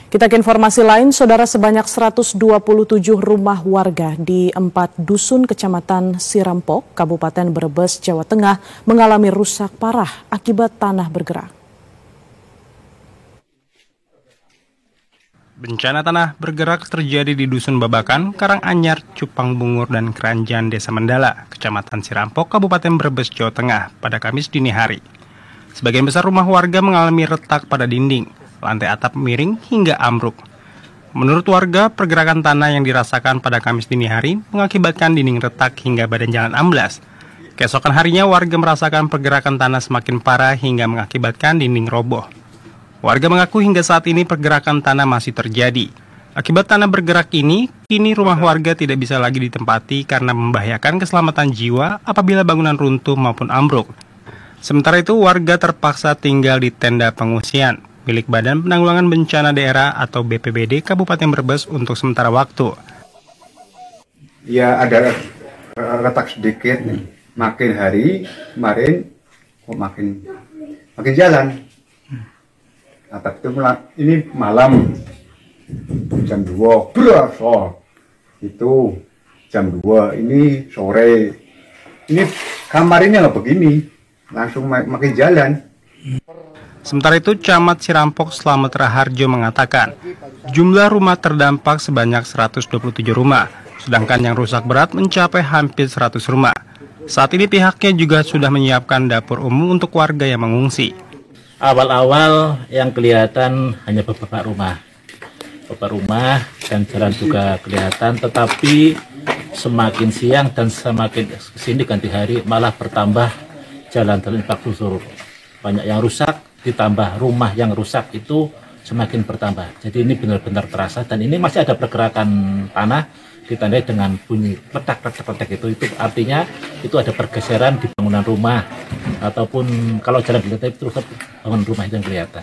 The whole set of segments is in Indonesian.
Kita ke informasi lain, saudara, sebanyak 127 rumah warga di 4 dusun kecamatan Sirampok, Kabupaten Brebes, Jawa Tengah mengalami rusak parah akibat tanah bergerak. Bencana tanah bergerak terjadi di Dusun Babakan, Karanganyar, Cupang Bungur, dan Keranjan, Desa Mendala, Kecamatan Sirampok, Kabupaten Brebes, Jawa Tengah, pada Kamis dini hari. Sebagian besar rumah warga mengalami retak pada dinding, lantai atap miring hingga ambruk. Menurut warga, pergerakan tanah yang dirasakan pada Kamis dini hari mengakibatkan dinding retak hingga badan jalan amblas. Keesokan harinya warga merasakan pergerakan tanah semakin parah hingga mengakibatkan dinding roboh. Warga mengaku hingga saat ini pergerakan tanah masih terjadi. Akibat tanah bergerak ini, kini rumah warga tidak bisa lagi ditempati karena membahayakan keselamatan jiwa apabila bangunan runtuh maupun ambruk. Sementara itu, warga terpaksa tinggal di tenda pengungsian milik Badan Penanggulangan Bencana Daerah atau BPBD Kabupaten Brebes untuk sementara waktu. Ya, ada retak sedikit. Makin hari kemarin kok makin jalan. Atap itu ini malam jam 2 berasal itu jam 2 ini sore ini kamar ini nggak begini langsung makin jalan. Sementara itu, Camat Sirampok Slamet Raharjo mengatakan jumlah rumah terdampak sebanyak 127 rumah, sedangkan yang rusak berat mencapai hampir 100 rumah. Saat ini pihaknya juga sudah menyiapkan dapur umum untuk warga yang mengungsi. Awal-awal yang kelihatan hanya beberapa rumah dan jalan juga kelihatan, tetapi semakin siang dan semakin kesini ganti hari malah bertambah jalan-jalan infak susur. Banyak yang rusak, ditambah rumah yang rusak itu semakin bertambah. Jadi ini benar-benar terasa dan ini masih ada pergerakan tanah ditandai dengan bunyi letak itu artinya itu ada pergeseran di bangunan rumah ataupun kalau jalan kelihatan itu terus bangunan rumah itu yang kelihatan.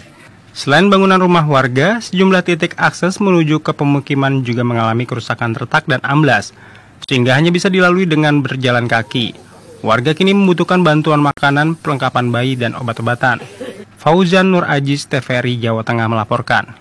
Selain bangunan rumah warga, sejumlah titik akses menuju ke pemukiman juga mengalami kerusakan retak dan amblas, sehingga hanya bisa dilalui dengan berjalan kaki. Warga kini membutuhkan bantuan makanan, perlengkapan bayi, dan obat-obatan. Fauzan Nur Aziz, TVRI Jawa Tengah melaporkan.